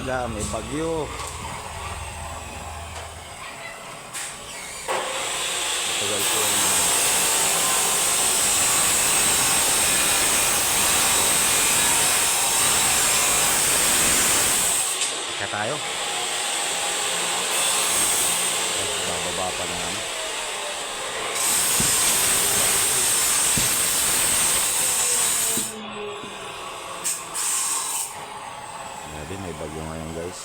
umaga, may bagyo. Matagal po Ika tayo. Bababa pa na naman. May bagyo ngayon, guys.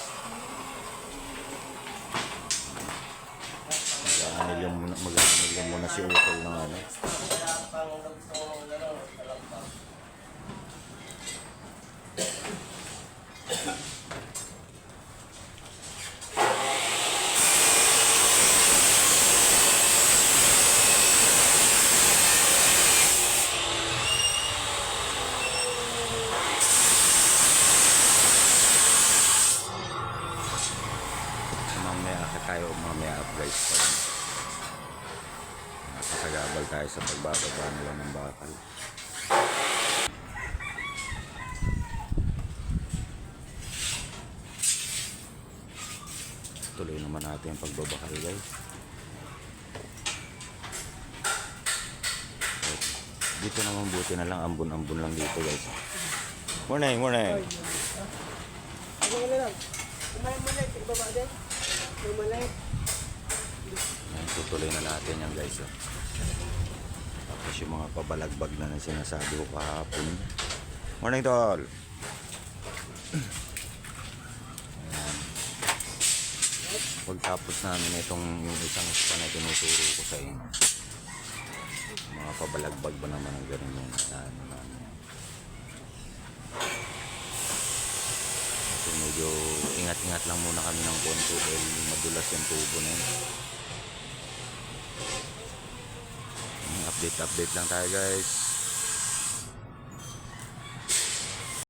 Mag-aanil muna si Utol ng ano. Tayo mamaya up guys, nakakagabal tayo sa pagbababa nila ng bakal. Tuloy naman natin yung pagbabakal guys. Dito naman buti na lang, ambon-ambon lang dito guys. Morning. Tutuloy na natin yan guys. Tapos yung mga pabalagbag na sinasabi ko kahapon. Morning tol. Pagtapos namin itong yung isang span na tinuturo ko sa inyo, mga pabalagbag ba naman ang ganun yung ano namin. So medyo ingat-ingat lang muna kami ng konti dahil madulas yung tubo na yun. Update lang tayo guys.